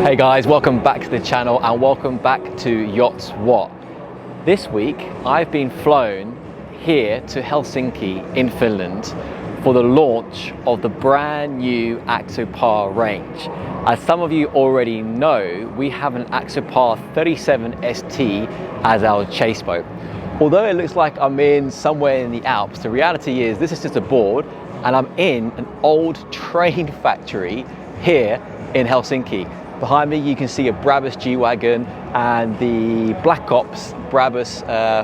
Hey guys, welcome back to the channel and welcome back to Whats Yacht. This week I've been flown here to Helsinki in Finland for the launch of the brand new Axopar range. As some of you already know, we have an Axopar 37 St as our chase boat. Although it looks like I'm in somewhere in the Alps, the reality is this is just a board and I'm in an old train factory here in Helsinki. Behind me you can see a Brabus G-Wagon and the Black Ops Brabus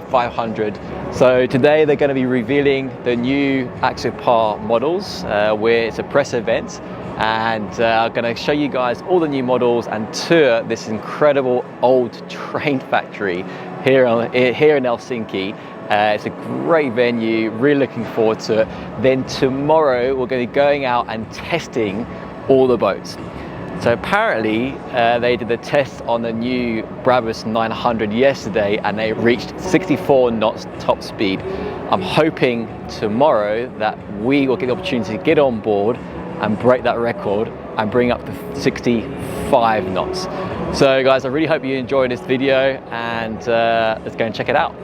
500. So today they're going to be revealing the new Axopar models where it's a press event, and I'm going to show you guys all the new models and tour this incredible old train factory here in Helsinki. It's a great venue, really looking forward to it. Then tomorrow we're going to be going out and testing all the boats. So apparently they did the test on the new Brabus 900 yesterday and they reached 64 knots top speed. I'm hoping tomorrow that we will get the opportunity to get on board and break that record and bring up to 65 knots. So guys, I really hope you enjoyed this video and let's go and check it out.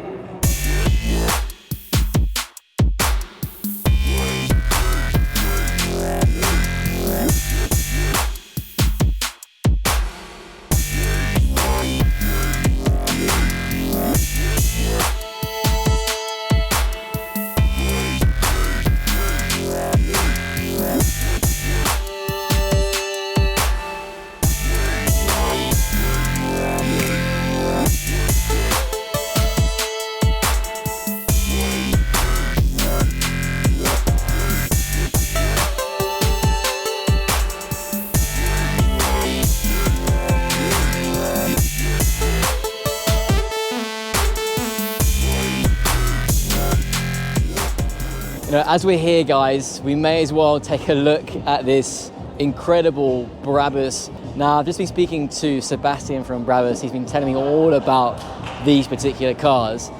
You know, as we're here guys, we may as well take a look at this incredible Brabus. Now, I've just been speaking to Sebastian from Brabus. He's been telling me all about these particular cars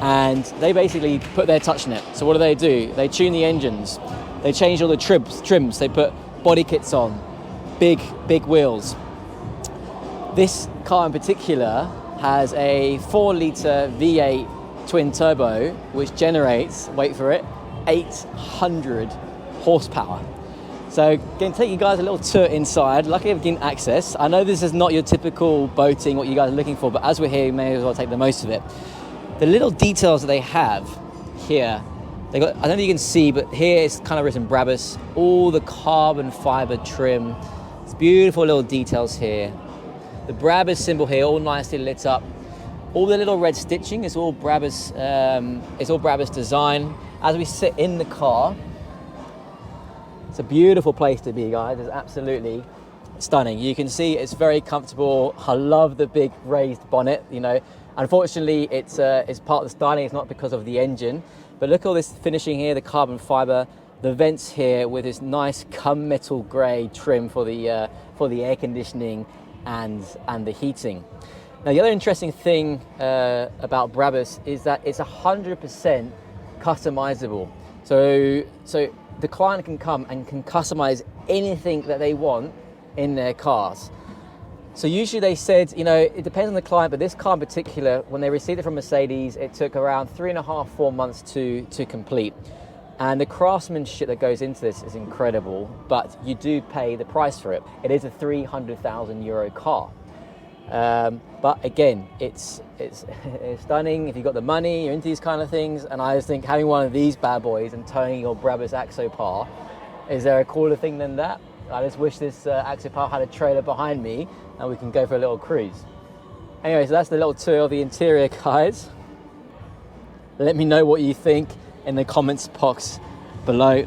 and they basically put their touch on it. So what do? They tune the engines, they change all the trims, they put body kits on, big wheels. This car in particular has a 4-litre V8 twin turbo which generates, wait for it, 800 horsepower. So going to take you guys a little tour inside. Luckily I've gained access. I know this is not your typical boating, what you guys are looking for, but as we're here, you may as well take the most of it. The little details that they have here, they got, I don't know if you can see, but here it's kind of written Brabus, all the carbon fiber trim. It's beautiful little details here. The Brabus symbol here, all nicely lit up. All the little red stitching is all Brabus. It's all Brabus design. As we sit in the car, it's a beautiful place to be, guys. It's absolutely stunning. You can see it's very comfortable. I love the big raised bonnet. You know, unfortunately, it's part of the styling. It's not because of the engine, but look at all this finishing here, the carbon fiber, the vents here with this nice cum metal grey trim for the air conditioning and the heating. Now, the other interesting thing about Brabus is that it's 100% customizable. So the client can come and can customize anything that they want in their cars. So usually they said, you know, it depends on the client, but this car in particular, when they received it from Mercedes, it took around 3.5–4 months to complete. And the craftsmanship that goes into this is incredible, but you do pay the price for it. It is a 300,000 euro car. But again, it's stunning if you've got the money, you're into these kind of things, and I just think having one of these bad boys and towing your Brabus Axopar, is there a cooler thing than that? I just wish this Axopar had a trailer behind me and we can go for a little cruise. Anyway, so that's the little tour of the interior, guys. Let me know what you think in the comments box below.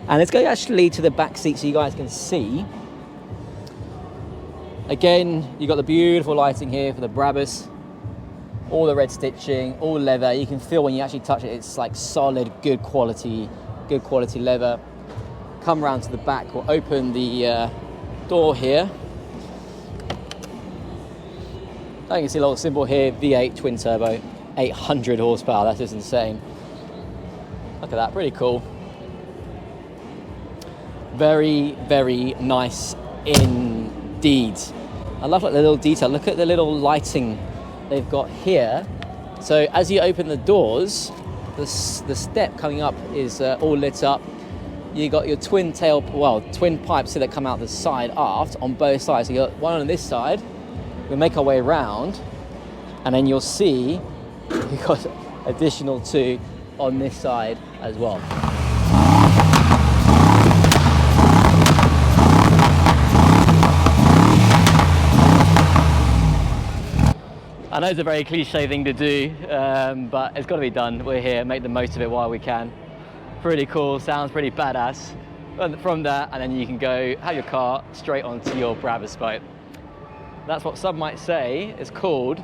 And let's go actually to the back seat so you guys can see. Again, you've got the beautiful lighting here for the Brabus, all the red stitching, all leather. You can feel when you actually touch it, it's like solid, good quality leather. Come around to the back, we'll open the door here. You can see a little symbol here, V8 twin turbo, 800 horsepower, that's just insane. Look at that, pretty cool. Very, very nice indeed. I love like the little detail. Look at the little lighting they've got here. So as you open the doors, the step coming up is all lit up. You got your twin pipes here that come out the side aft on both sides. So you got one on this side. We'll make our way around, and then you'll see you've got additional two on this side as well. I know it's a very cliche thing to do, but it's got to be done. We're here, make the most of it while we can. Pretty cool, sounds pretty badass. From that, and then you can go have your car straight onto your Brabus boat. That's what some might say is called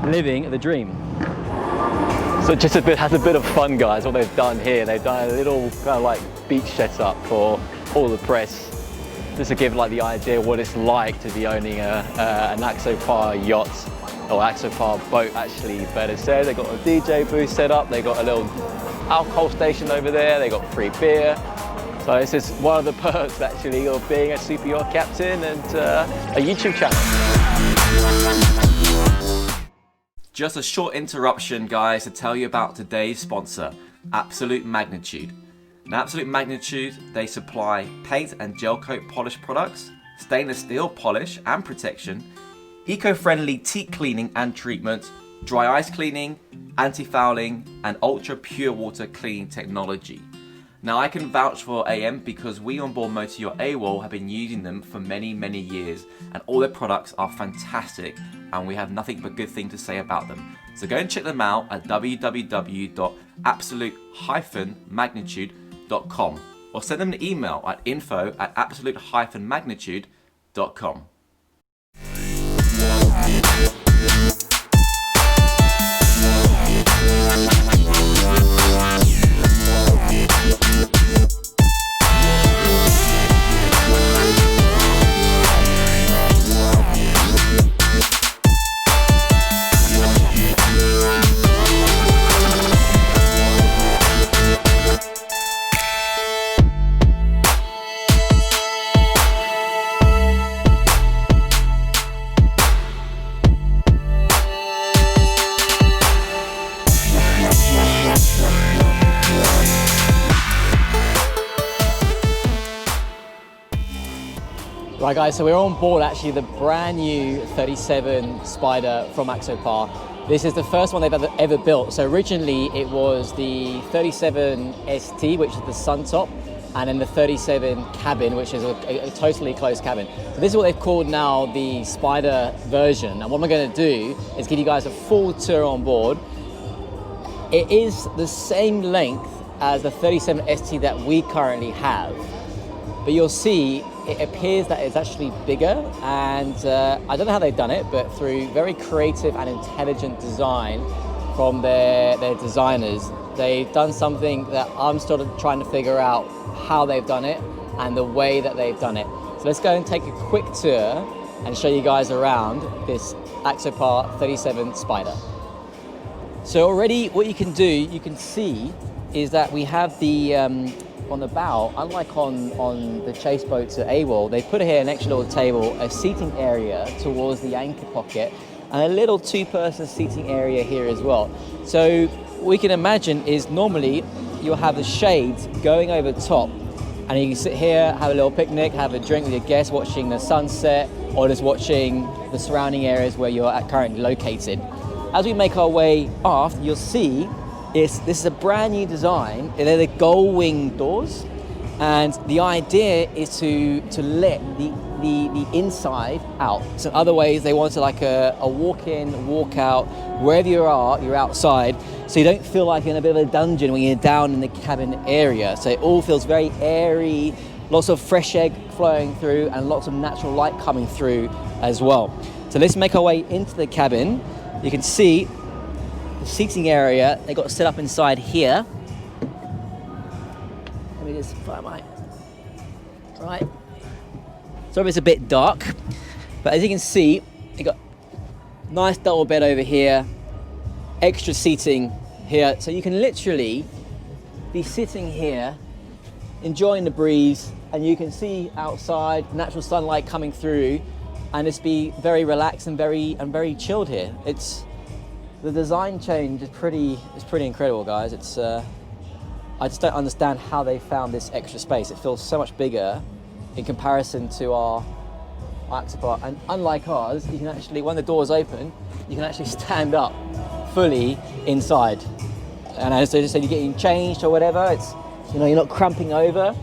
living the dream. So just has a bit of fun, guys. What they've done here, they've done a little kind of like beach setup for all the press, just to give like the idea what it's like to be owning an Axopar yacht, or Axopar boat actually, better said. They've got a DJ booth set up, they've got a little alcohol station over there, they've got free beer. So this is one of the perks actually of being a super yacht captain and a YouTube channel. Just a short interruption, guys, to tell you about today's sponsor, Absolute Magnitude. Now, Absolute Magnitude, they supply paint and gel coat polish products, stainless steel polish and protection, eco-friendly teak cleaning and treatment, dry ice cleaning, anti-fouling, and ultra pure water cleaning technology. Now, I can vouch for AM because we on board Motor Yacht AWOL have been using them for many years, and all their products are fantastic and we have nothing but good things to say about them. So go and check them out at www.absolute-magnitude.com or send them an email at info@absolute-magnitude.com. Right guys, so we're on board actually the brand new 37 Spider from Axopar. This is the first one they've ever built. So originally it was the 37 St, which is the sun top, and then the 37 cabin, which is a totally closed cabin. So this is what they've called now the Spider version. And what I'm going to do is give you guys a full tour on board. It is the same length as the 37 St that we currently have, but you'll see it appears that it's actually bigger, and I don't know how they've done it, but through very creative and intelligent design from their designers, they've done something that I'm sort of trying to figure out how they've done it and the way that they've done it. So let's go and take a quick tour and show you guys around this Axopar 37 Spider. So already what you can do, you can see is that we have the on the bow, unlike on the chase boats at AWOL, they put here an extra little table, a seating area towards the anchor pocket, and a little two-person seating area here as well. So what we can imagine is normally you'll have the shades going over top, and you can sit here, have a little picnic, have a drink with your guests, watching the sunset, or just watching the surrounding areas where you're currently located. As we make our way aft, you'll see this is a brand new design. They're the gull wing doors, and the idea is to let the inside out. So in other ways, they wanted like a walk in, walk out, wherever you are, you're outside, so you don't feel like you're in a bit of a dungeon when you're down in the cabin area. So it all feels very airy, lots of fresh air flowing through, and lots of natural light coming through as well. So let's make our way into the cabin. You can see the seating area they got set up inside here. Let me just find my right. Sorry, it's a bit dark, but as you can see, you got nice double bed over here, extra seating here, so you can literally be sitting here, enjoying the breeze, and you can see outside natural sunlight coming through. and just be very relaxed and very chilled here. The design change is pretty incredible, guys. I just don't understand how they found this extra space. It feels so much bigger in comparison to our Axopar, and unlike ours, you can actually, when the doors open, you can actually stand up fully inside. And as I said, you're getting changed or whatever, it's, you know, you're not cramping over.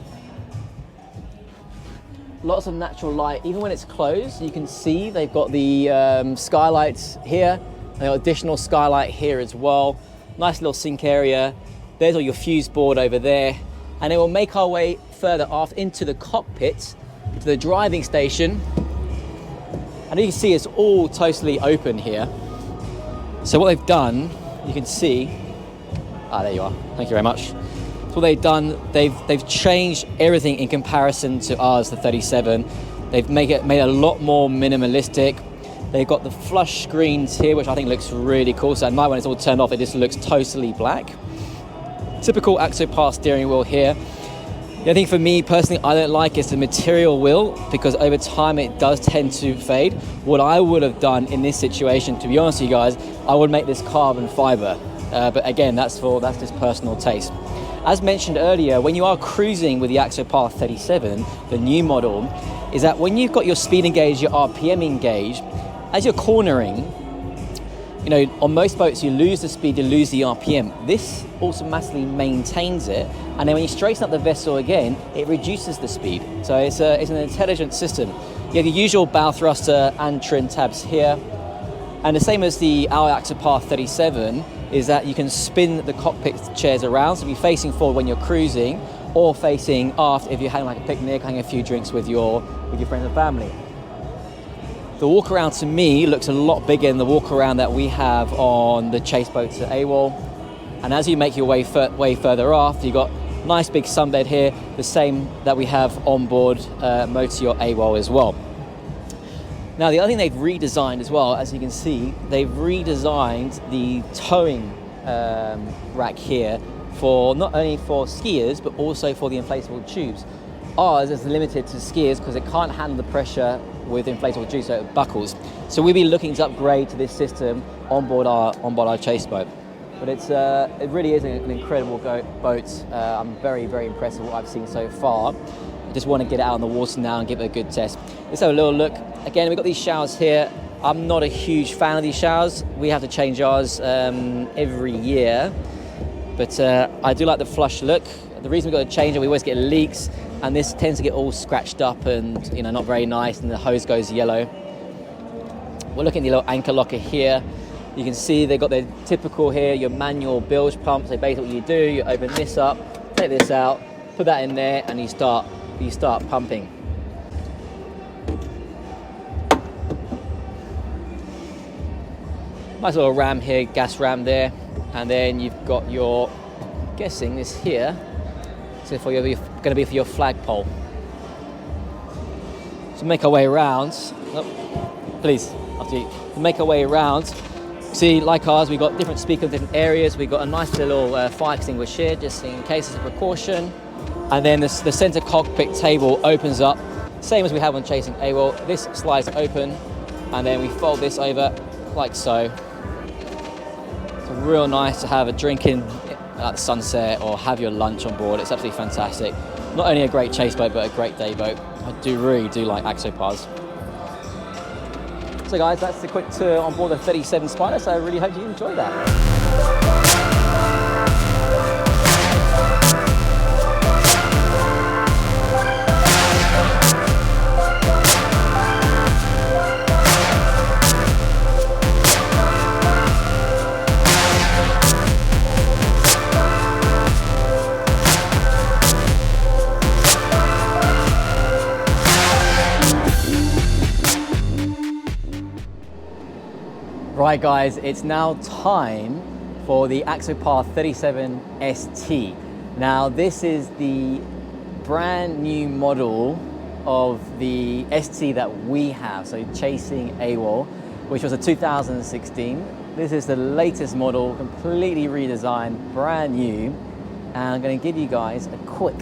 Lots of natural light, even when it's closed, you can see they've got the skylights here. They've got additional skylight here as well. Nice little sink area. There's all your fuse board over there. And then we'll make our way further aft into the cockpit, to the driving station. And you can see it's all totally open here. So what they've done, you can see, there you are, thank you very much. So what they've done, they've changed everything in comparison to ours, the 37. They've made it a lot more minimalistic. They've got the flush screens here, which I think looks really cool. So at night when it's all turned off, it just looks totally black. Typical Axopar steering wheel here. The other thing for me personally I don't like is the material wheel, because over time it does tend to fade. What I would have done in this situation, to be honest with you guys, I would make this carbon fiber. But again, that's just personal taste. As mentioned earlier, when you are cruising with the Axopar 37, the new model, is that when you've got your speed engaged, your RPM engaged, as you're cornering, you know, on most boats you lose the speed, you lose the RPM. This automatically maintains it, and then when you straighten up the vessel again, it reduces the speed. So it's an intelligent system. You have the usual bow thruster and trim tabs here, and the same as our Axopar 37 is that you can spin the cockpit chairs around, so be facing forward when you're cruising, or facing aft if you're having like a picnic, having a few drinks with your friends and family. The walk around to me looks a lot bigger than the walk around that we have on the chase boats at AWOL. And as you make your way further aft, you've got nice big sunbed here, the same that we have on board Motor Yacht AWOL as well. Now the other thing they've redesigned as well, as you can see, they've redesigned the towing rack here for not only for skiers but also for the inflatable tubes. Ours is limited to skiers because it can't handle the pressure with inflatable tubes, so it buckles. So we'll be looking to upgrade to this system on board our chase boat. But it really is an incredible boat. I'm very impressed with what I've seen so far. I just want to get it out on the water now and give it a good test. Let's have a little look. Again, we've got these showers here. I'm not a huge fan of these showers. We have to change ours every year. But I do like the flush look. The reason we've got to change it, we always get leaks, and this tends to get all scratched up and, you know, not very nice, and the hose goes yellow. We're looking at the little anchor locker here. You can see they've got their typical here, your manual bilge pump. So basically what you do, you open this up, take this out, put that in there, and you start pumping. Nice little ram here, gas ram there, and then you've got your, guessing this here, so for going to be for your flagpole. So make our way around. Oh, please, after you. Make our way around. See, like ours, we've got different speakers, different areas. We've got a nice little fire extinguisher here, just in case as a precaution. And then the center cockpit table opens up, same as we have on Chasing AWOL. This slides open, and then we fold this over like so. It's real nice to have a drink in at the sunset or have your lunch on board. It's absolutely fantastic. Not only a great chase boat, but a great day boat. I really do like Axopars. So guys, that's the quick tour on board the 37 Spider, so I really hope you enjoyed that. Right guys, it's now time for the Axopar 37 St. Now this is the brand new model of the St that we have, so Chasing AWOL, which was a 2016. This is the latest model, completely redesigned, brand new, and I'm going to give you guys a quick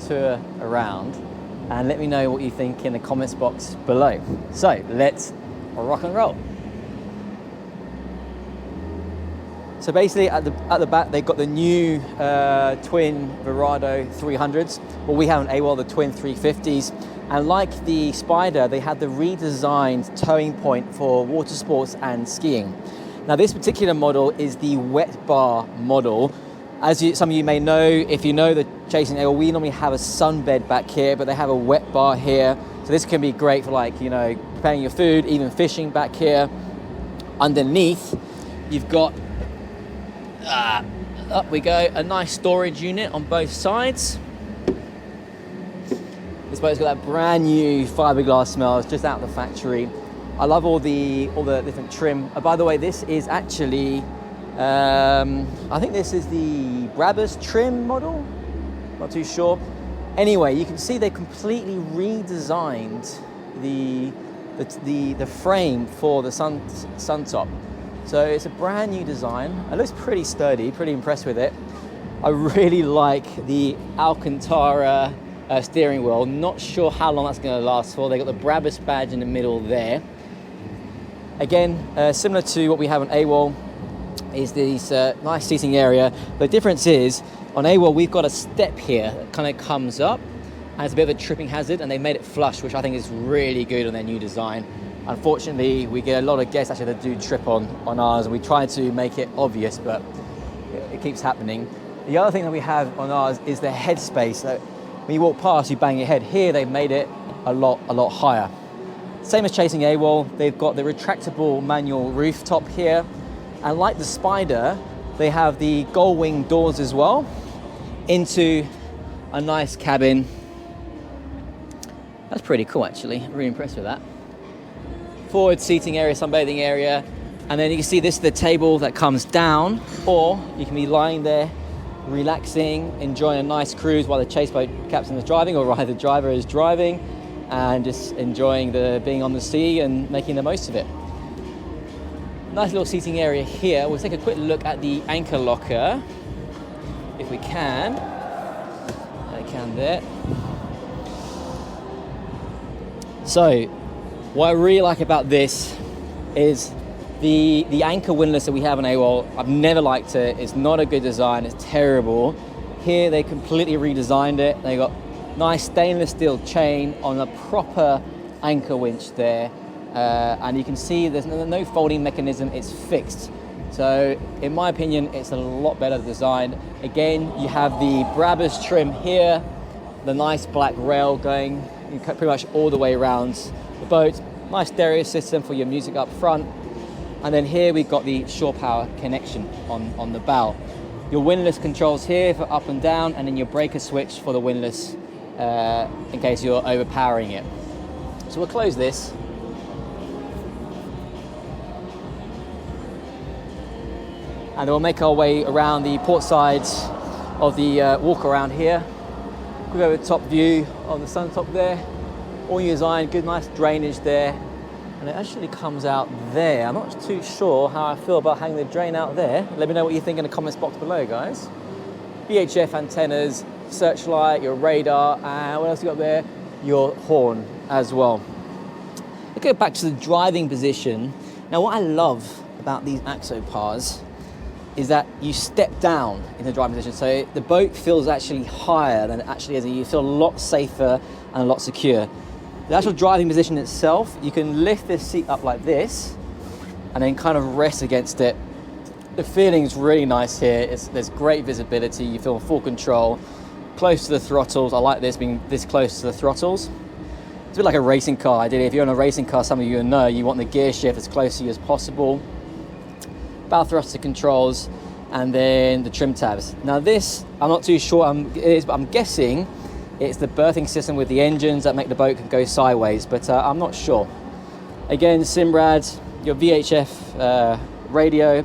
tour around. and let me know what you think in the comments box below. So let's rock and roll. So basically at the back they've got the new twin Verado 300s. Well, we have an AWOL, the twin 350s. And like the Spider, they had the redesigned towing point for water sports and skiing. Now this particular model is the wet bar model. As some of you may know, if you know the chasing AWOL, we normally have a sunbed back here, but they have a wet bar here. So this can be great for, like, you know, preparing your food, even fishing back here. Underneath, you've got, up we go, a nice storage unit on both sides. This boat's got that brand new fiberglass smell. It's just out of the factory. I love all the different trim. By the way, this is actually, I think this is the Brabus trim model. Not too sure. Anyway, you can see they completely redesigned the frame for the sun top. So it's a brand new design. It looks pretty sturdy. Pretty impressed with it. I really like the Alcantara steering wheel. Not sure how long that's going to last for. They got the Brabus badge in the middle there. Again, similar to what we have on AWOL, is this nice seating area. The difference is on AWOL we've got a step here that kind of comes up, and it's a bit of a tripping hazard, and they made it flush, which I think is really good on their new design. Unfortunately, we get a lot of guests actually that do trip on ours, and we try to make it obvious, but it keeps happening. The other thing that we have on ours is the headspace. So when you walk past, you bang your head. Here, they've made it a lot higher. Same as chasing AWOL, they've got the retractable manual rooftop here. And like the Spider, they have the gull wing doors as well into a nice cabin. That's pretty cool, actually. I'm really impressed with that. Forward seating area, sunbathing area. And then you can see this is the table that comes down, or you can be lying there, relaxing, enjoying a nice cruise while the chase boat captain is driving, or rather the driver is driving, and just enjoying being on the sea and making the most of it. Nice little seating area here. We'll take a quick look at the anchor locker, if we can. I can there. So, what I really like about this is the anchor windlass that we have on AWOL. I've never liked it. It's not a good design. It's terrible. Here they completely redesigned it. They got nice stainless steel chain on a proper anchor winch there. And you can see there's no folding mechanism. It's fixed. So in my opinion, it's a lot better design. Again, you have the Brabus trim here, the nice black rail going pretty much all the way around the boat. Nice stereo system for your music up front. And then here we've got the shore power connection on the bow. Your windlass controls here for up and down, and then your breaker switch for the windlass in case you're overpowering it. So we'll close this. And then we'll make our way around the port sides of the walk around here. We'll go with top view of the sun top there. All new design, good nice drainage there. And it actually comes out there. I'm not too sure how I feel about hanging the drain out there. Let me know what you think in the comments box below, guys. VHF antennas, searchlight, your radar, and what else you got there? Your horn as well. Let's go back to the driving position. Now what I love about these Axopars is that you step down in the driving position. So the boat feels actually higher than it actually is, and you feel a lot safer and a lot secure. The actual driving position itself, you can lift this seat up like this and then kind of rest against it. The feeling is really nice here. There's great visibility. You feel full control, close to the throttles. I like this being this close to the throttles. It's a bit like a racing car. If you're in a racing car, some of you know, you want the gear shift as close to you as possible. Bow thruster controls, and then the trim tabs. Now this, I'm not too sure it is, but I'm guessing it's the berthing system with the engines that make the boat go sideways, but I'm not sure. Again, Simrad, your VHF radio,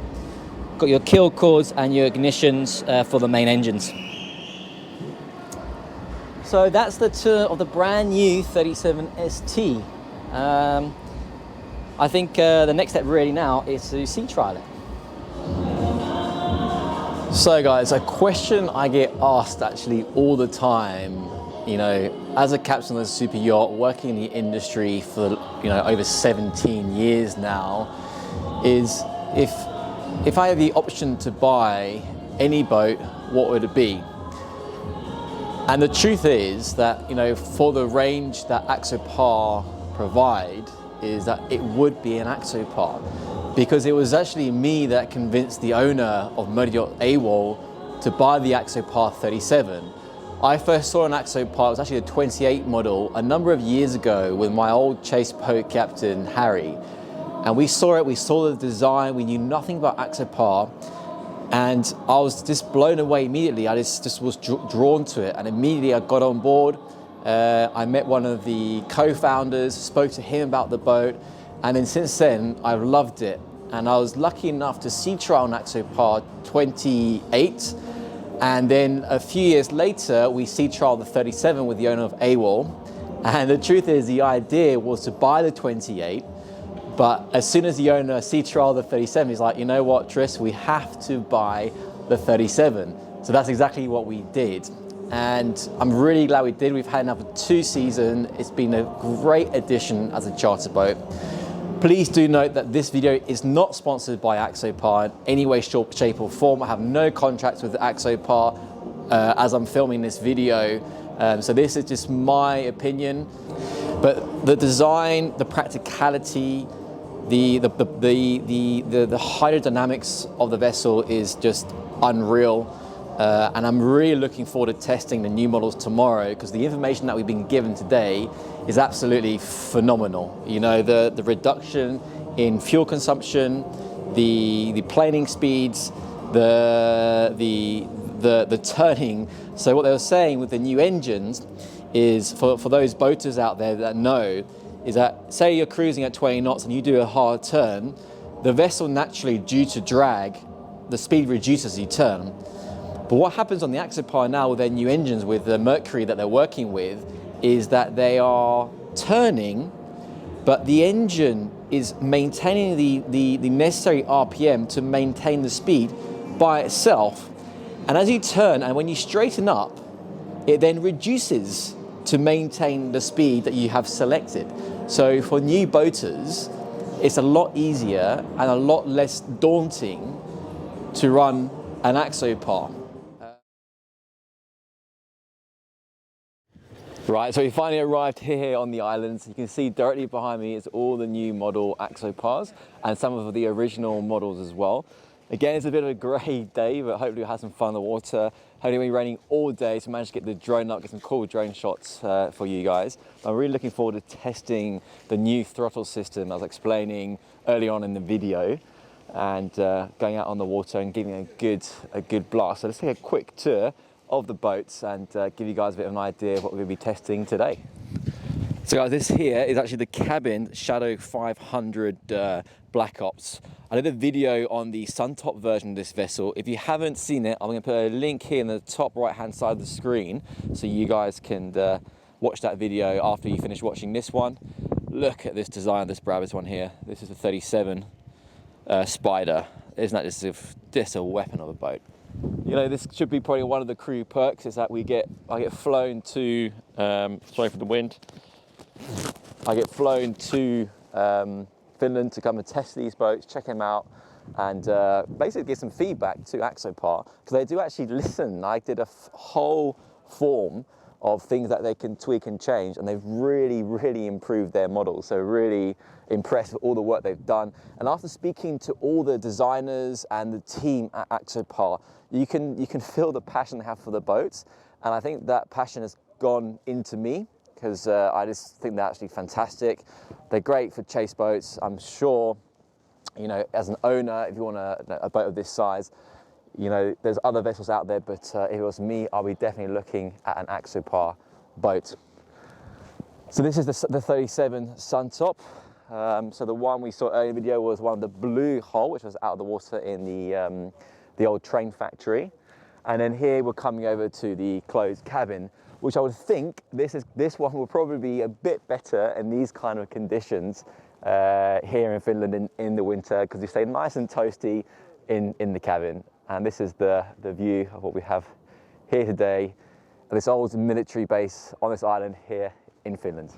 got your kill cords and your ignitions for the main engines. So that's the tour of the brand new 37 ST. I think the next step really now is to sea trial it. So guys, a question I get asked actually all the time, you know, as a captain of a super yacht, working in the industry for over 17 years now, is if I have the option to buy any boat, what would it be? And the truth is that for the range that Axopar provide, is that it would be an Axopar, because it was actually me that convinced the owner of Motor Yacht AWOL to buy the Axopar 37. I first saw an Axopar, it was actually a 28 model, a number of years ago with my old chase boat captain, Harry. And we saw it, we saw the design, we knew nothing about Axopar, and I was just blown away immediately. I just was drawn to it, and immediately I got on board. I met one of the co-founders, spoke to him about the boat, and then since then, I've loved it. And I was lucky enough to sea trial an Axopar 28, and then a few years later, we sea trialed the 37 with the owner of AWOL. And the truth is, the idea was to buy the 28, but as soon as the owner sea trialed the 37, he's like, you know what, Tris, we have to buy the 37. So that's exactly what we did. And I'm really glad we did. We've had another 2 seasons. It's been a great addition as a charter boat. Please do note that this video is not sponsored by Axopar in any way, shape or form. I have no contracts with Axopar as I'm filming this video. So this is just my opinion. But the design, the practicality, the hydrodynamics of the vessel is just unreal. And I'm really looking forward to testing the new models tomorrow, because the information that we've been given today is absolutely phenomenal. The reduction in fuel consumption, the planing speeds, the turning. So what they were saying with the new engines is, for those boaters out there that know, is that say you're cruising at 20 knots and you do a hard turn, the vessel naturally, due to drag, the speed reduces as you turn. But what happens on the Axopar now with their new engines, with the Mercury that they're working with, is that they are turning, but the engine is maintaining the necessary RPM to maintain the speed by itself. And as you turn, and when you straighten up, it then reduces to maintain the speed that you have selected. So for new boaters, it's a lot easier and a lot less daunting to run an Axopar. Right, so we finally arrived here on the islands. You can see directly behind me is all the new model Axopars and some of the original models as well. Again, it's a bit of a grey day, but hopefully we'll have some fun in the water. Hopefully it'll be raining all day, so manage to get the drone up, get some cool drone shots for you guys. I'm really looking forward to testing the new throttle system I was explaining early on in the video, and going out on the water and giving a good blast. So let's take a quick tour of the boats and give you guys a bit of an idea of what we're going to be testing today. So guys, this here is actually the cabin Shadow 500 Black Ops. I did a video on the Suntop version of this vessel. If you haven't seen it, I'm going to put a link here in the top right hand side of the screen so you guys can watch that video after you finish watching this one. Look at this design, this Brabus one here. This is the 37 Spider. Isn't that just a weapon of a boat? This should be probably one of the crew perks, is that I get flown to, sorry for the wind, I get flown to Finland to come and test these boats, check them out, and basically give some feedback to Axopar, because they do actually listen. I did a whole form of things that they can tweak and change, and they've really improved their models. So really impressed with all the work they've done. And after speaking to all the designers and the team at Axopar, you can feel the passion they have for the boats, and I think that passion has gone into me, because I just think they're actually fantastic. They're great for chase boats. I'm sure, as an owner, if you want a boat of this size, there's other vessels out there, but if it was me, I'll be definitely looking at an Axopar boat. So this is the 37 Suntop. So the one we saw earlier in the video was one of the blue hull, which was out of the water in the old train factory. And then here we're coming over to the closed cabin, which I would think this one will probably be a bit better in these kind of conditions here in Finland in the winter, because you stay nice and toasty in the cabin. And this is the view of what we have here today. this old military base on this island here in Finland.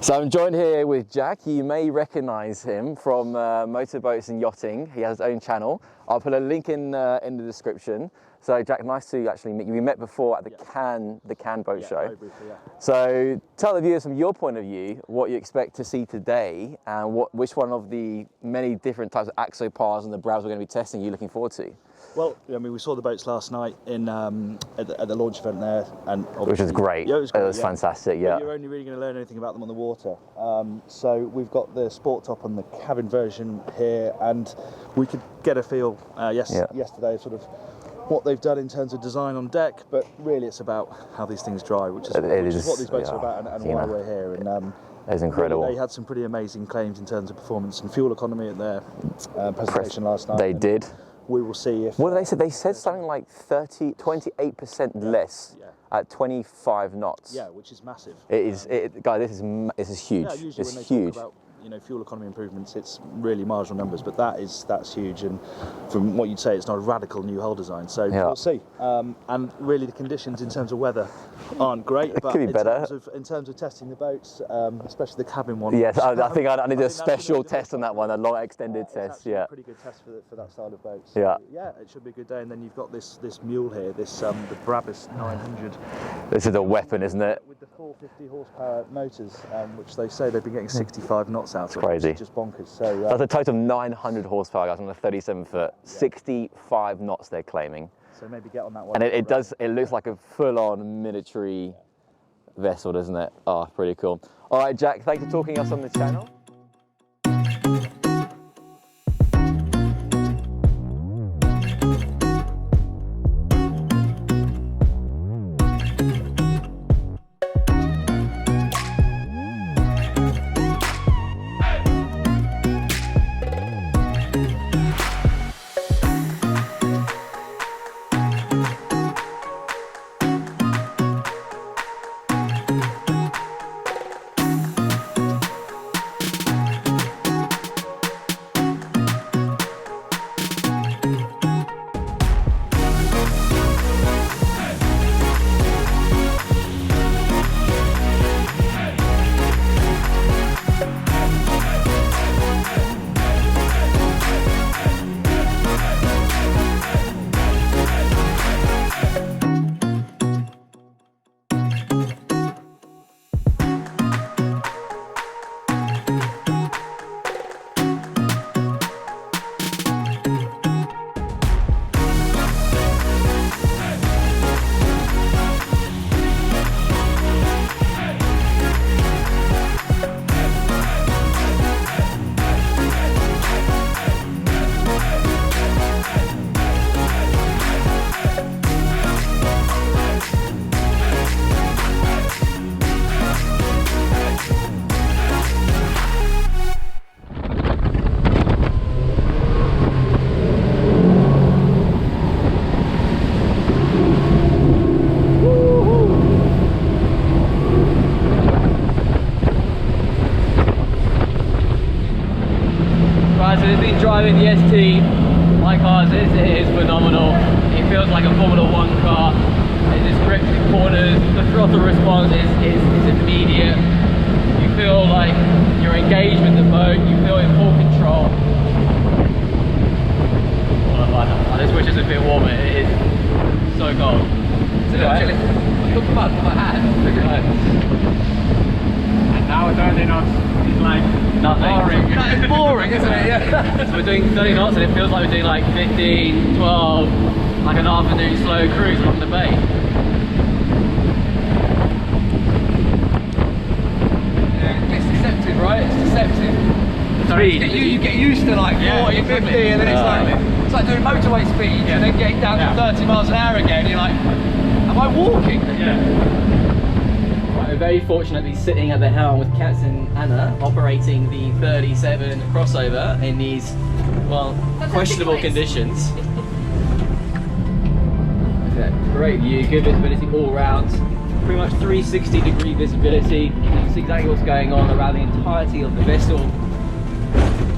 So I'm joined here with Jack. You may recognise him from motorboats and yachting. He has his own channel. I'll put a link in the description. So Jack, nice to actually meet you. We met before at the Cannes boat show. Very briefly, yeah. So tell the viewers from your point of view what you expect to see today, and which one of the many different types of Axopars and the Brabus we're going to be testing you're looking forward to. Well, I mean, we saw the boats last night in at the launch event there, and which was great. Yeah, it was fantastic. Yeah. But you're only really going to learn anything about them on the water. So we've got the sport top and the cabin version here, and we could get a feel yesterday of sort of what they've done in terms of design on deck, but really it's about how these things dry, which is what these boats are about, and why we're here. And it's incredible. They had some pretty amazing claims in terms of performance and fuel economy at their presentation last night. They did. We will see if... What did they say? They said something like 28% less at 25 knots. Yeah, which is massive. It is, guys, this is huge. Yeah, usually it's when they huge. talk about, fuel economy improvements, it's really marginal numbers, but that's huge. And from what you'd say, it's not a radical new hull design. So we'll see. And really, the conditions in terms of weather aren't great. It but could be better. In terms of testing the boats, especially the cabin one. Yes, I think I need a special test on that one, a long extended test. A pretty good test for that style of boat. So, yeah, it should be a good day. And then you've got this mule here, the Brabus 900. This is a weapon, isn't it? With the 450 horsepower motors, which they say they've been getting 65 knots out of. Crazy. It's just bonkers. So that's a total of 900 horsepower, guys, on a 37 foot. 65 knots they're claiming. So maybe get on that one. And it looks like a full-on military vessel, doesn't it? Oh, pretty cool. All right, Jack, thanks for talking to us on the channel. Driving the ST, my car it is phenomenal. It feels like a Formula 1 car. It is gripped in corners, the throttle response is immediate. You feel like you're engaged with the boat, you feel in full control. I just wish it's a bit warmer, it is so cold. Actually, look at my hand. And now it's only knots. It's like nothing. Boring. That is boring, isn't it? Yeah. So we're doing 30 knots and it feels like we're doing like 15, 12, like an afternoon slow cruise along the bay. Yeah, it's deceptive, right? It's deceptive. Speed. You get used to like 40, 50 and then it's like doing motorway speed and then getting down to 30 miles an hour again. You're like, am I walking? We're very fortunately sitting at the helm with Captain Anna operating the 37 crossover in these, well, questionable conditions. Great view, good visibility all round, pretty much 360 degree visibility. You can see exactly what's going on around the entirety of the vessel.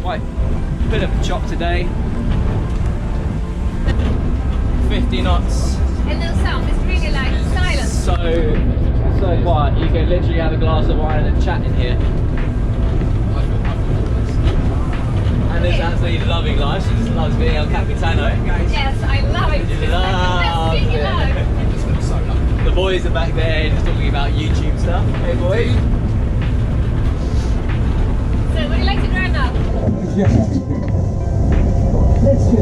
Quite a bit of a chop today. 50 knots. And no sound, it's really like silent. So quiet. You can literally have a glass of wine and chat in here. And is absolutely loving life. She just loves being El Capitano. Yes, I love it. It's like the best thing alive. The boys are back there just talking about YouTube stuff. Hey boys. So, would you like to drive now?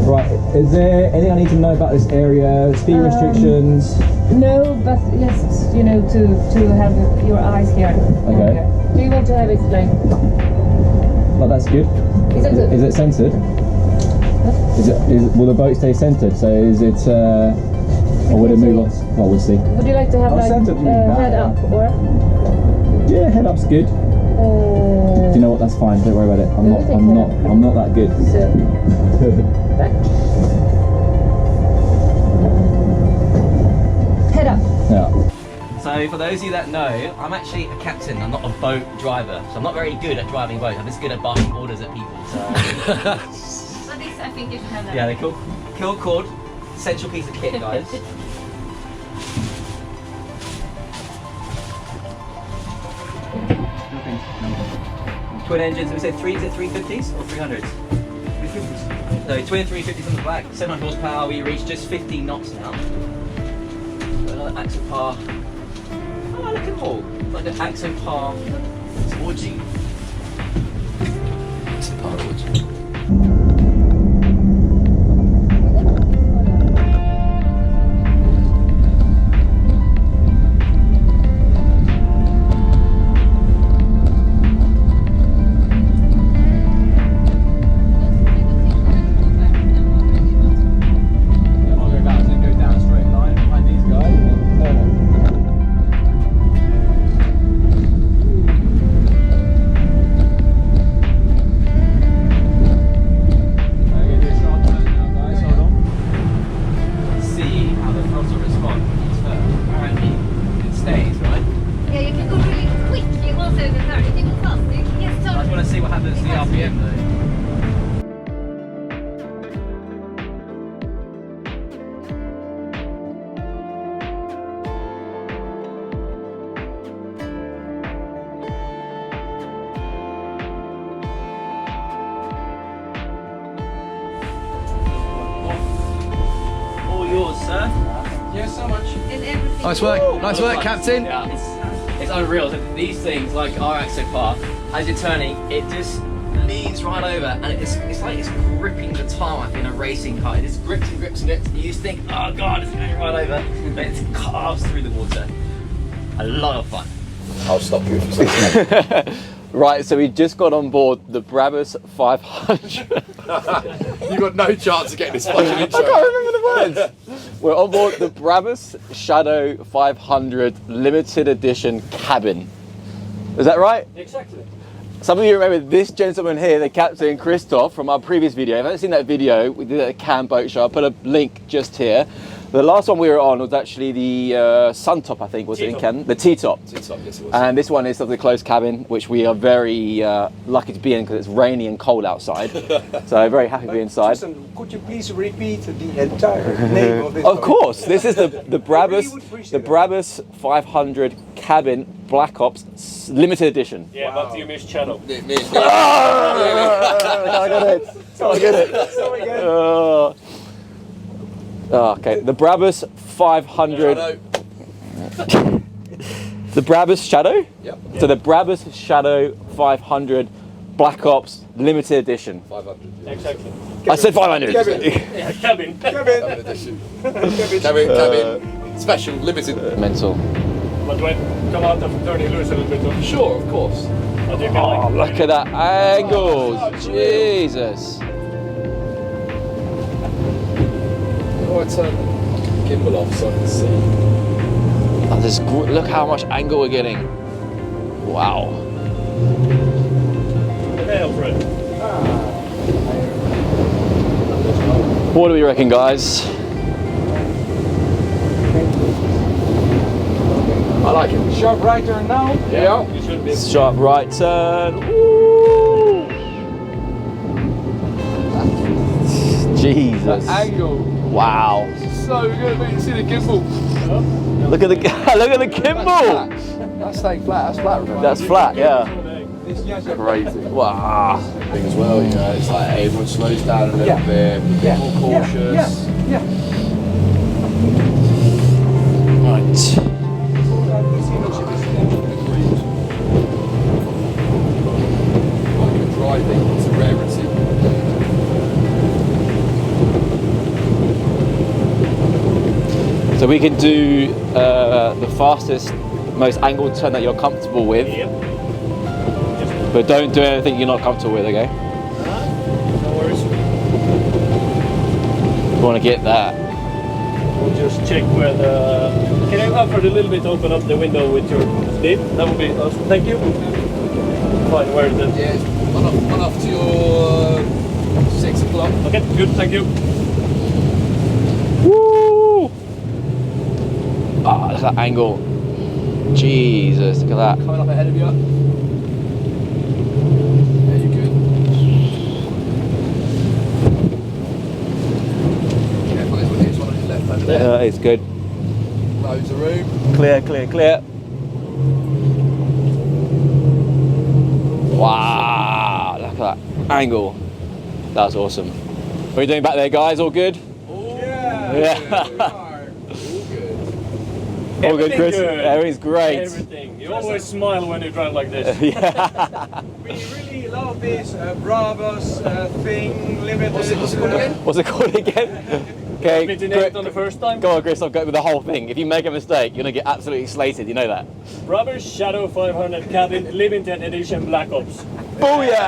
Right, is there anything I need to know about this area? Speed restrictions? No, but just, you know, to have your eyes here. Okay. Do you want to have it explained? Well, that's good. Is that good? Is it centered? Will the boat stay centered? So is it, or would it move on? Well, we'll see. Would you like to have head up or? Yeah, head up's good. Do you know what? That's fine. Don't worry about it. I'm not that good. So, back. Head up. Yeah. So for those of you that know, I'm actually a captain. I'm not a boat driver, so I'm not very good at driving boats. I'm just good at barking orders at people. So. But this, I think you should have that. Yeah, they're cool. Kill cord, essential piece of kit, guys. Twin engines, we say 350s or 300s? 350s. No, twin 350s on the back, 700 horsepower, we reach just 15 knots now. Another Axopar. Oh, look at them all. Like an Axopar orgy. Axopar orgy. Nice work, Captain. Yeah, it's unreal. So these things, like our Axopar, as you're turning, it just leans right over, and it's like it's gripping the tarmac in a racing car. It just grips and grips and grips. And you just think, oh god, it's going right over, but it carves through the water. A lot of fun. I'll stop you if you say. Right, so we just got on board the Brabus 500. You've got no chance of getting this fucking intro. I can't remember the words. We're on board the Brabus Shadow 500 limited edition cabin. Is that right? Exactly. Some of you remember this gentleman here, the Captain Christoph from our previous video. If you haven't seen that video, we did it at a Cannes boat show. I'll put a link just here. The last one we were on was actually the Suntop, I think, was it in Cannes? The T-Top. T-Top, yes it was. And this one is of the closed cabin, which we are very lucky to be in because it's rainy and cold outside. So very happy to be inside. Jason, could you please repeat the entire name of this? Of course, this is the Brabus 500 cabin Black Ops limited edition. Yeah, wow. But you missed channel. I get it. Okay, the Brabus 500. The Brabus Shadow? Yep. So the Brabus Shadow 500 Black Ops limited edition. 500. Yeah. Exactly. I said 500. Yeah, cabin. Cabin edition. Cabin. Special, limited. Mental. But do I come out of turning loose a little bit? Sure, of course. But you can Oh, look at that angle. Jesus. Oh, I turn the gimbal off so I can see. Oh, look how much angle we're getting. Wow. Hey, Alfred. What do we reckon, guys? I like it. Sharp right turn now. Yeah. You should be. Sharp right turn. Woo! Jesus. Angle. Wow. So good, mate. You see the gimbal? Look at the look at the gimbal. That's staying flat. That's flat, remember? That's flat, yeah. Crazy. Wow. Thing as well, you know, it's like everyone slows down a little bit, a bit more cautious. Right. Driving, it's a rarity. So we can do the fastest, most angled turn that you're comfortable with. But don't do anything you're not comfortable with, okay? No worries. You want to get that. We'll just check where the... Can you offer a little bit, open up the window with your speed? That would be awesome. Thank you. Fine, where is it? Yeah, one off to your 6 o'clock. Okay, good, thank you. Woo! Ah, look at that angle. Jesus, look at that. Coming up ahead of you. Yeah, you're good. Careful, there's one on your left over there. Yeah, it's good. Loads of room. Clear, clear, clear. Wow, look at that angle. That's awesome. What are you doing back there, guys? All good? Yeah. Yeah. All good, Chris? Good. Everything's great. Everything. You always smile when you drive like this. Yeah. We really love this Brabus thing, limited. What's it called again? What's it called again? Okay, Did you name it on the first time? go on, Chris, I'll go with the whole thing. If you make a mistake, you're going to get absolutely slated, you know that. Brabus Shadow 500 Cabin Limited Edition Black Ops. Booyah!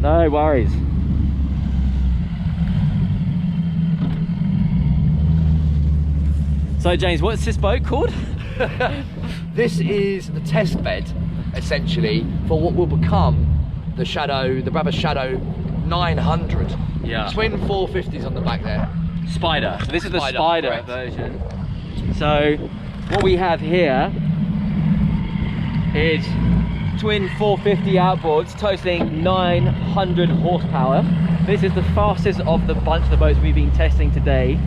No worries. So James, what's this boat called? This is the test bed, essentially, for what will become the Brabus Shadow 900. Yeah. Twin 450s on the back there. Spider. So this is the Spider correct. version. So what we have here is twin 450 outboards totaling 900 horsepower. This is the fastest of the bunch of the boats we've been testing today.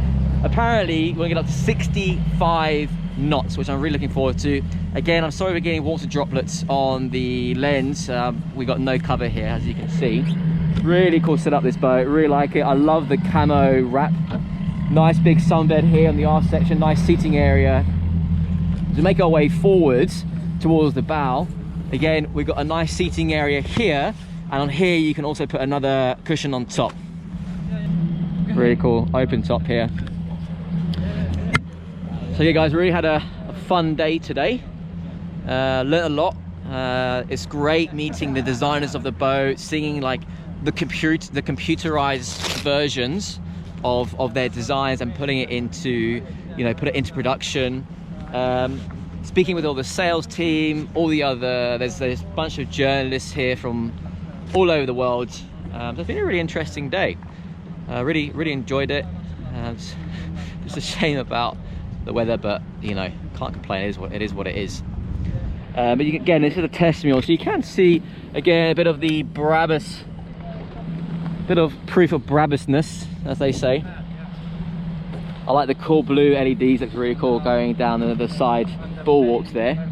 Apparently we're going to get up to 65 knots, which I'm really looking forward to. Again, I'm sorry we're getting water droplets on the lens. We got no cover here, as you can see. Really cool setup, this boat. Really like it. I love the camo wrap. Nice big sunbed here on the aft section. Nice seating area. To make our way forwards towards the bow, again, we've got a nice seating area here, and on here you can also put another cushion on top. Really cool open top here. So yeah, guys, we really had a fun day today. Learned a lot. It's great meeting the designers of the boat, seeing like the computerized versions of their designs and putting it into, put it into production. Speaking with all the sales team, all the other, there's a bunch of journalists here from all over the world. So it's been a really interesting day. Really enjoyed it. It's just a shame about the weather, but can't complain. It is what it is. But again, this is a testimonial, so you can see again a bit of the Barabbas, bit of proof of Brabusness, as they say. I like the cool blue LEDs. Looks really cool going down the side bulwarks there.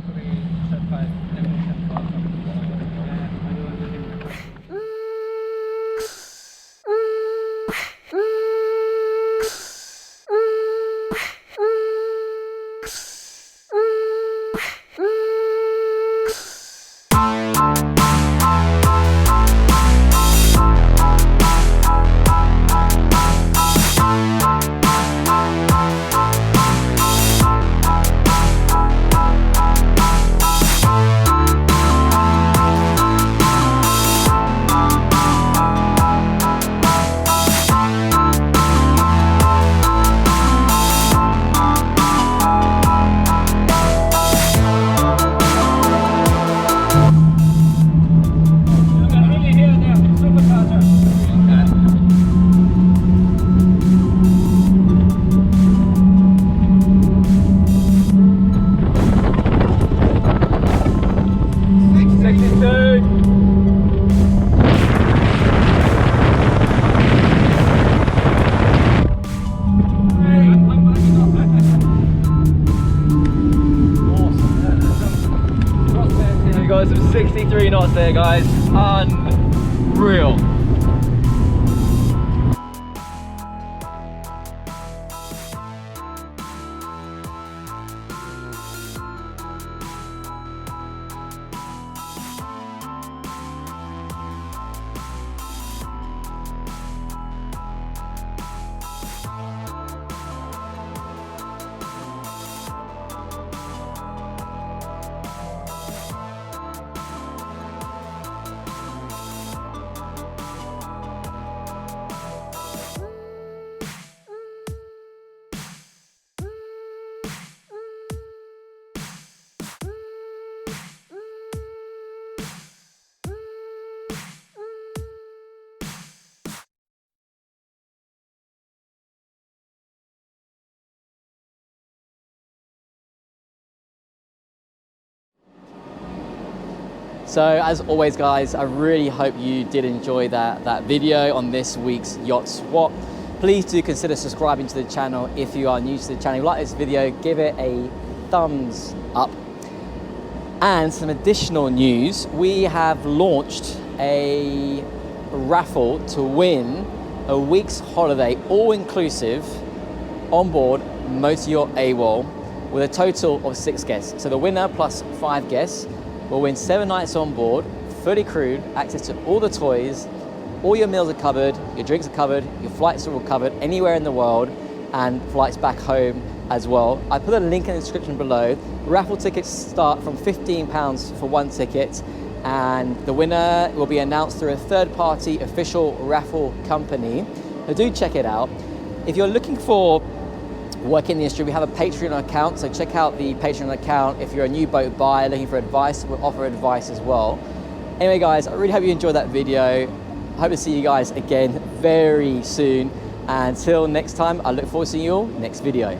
33 knots there, guys. Unreal. So as always, guys, I really hope you did enjoy that video on this week's Yacht Swap. Please do consider subscribing to the channel if you are new to the channel. If you like this video, give it a thumbs up. And some additional news, we have launched a raffle to win a week's holiday, all inclusive, on board motor yacht AWOL with a total of 6 guests. So the winner plus 5 guests will win 7 nights on board, fully crewed, access to all the toys, all your meals are covered, your drinks are covered, your flights are all covered anywhere in the world, and flights back home as well. I put a link in the description below. Raffle tickets start from £15 for 1 ticket, and the winner will be announced through a third-party official raffle company. So do check it out. If you're looking for work in the industry, we have a Patreon account, so check out the Patreon account. If you're a new boat buyer looking for advice, we'll offer advice as well. Anyway, guys, I really hope you enjoyed that video. I hope to see you guys again very soon. And until next time, I look forward to seeing you all next video.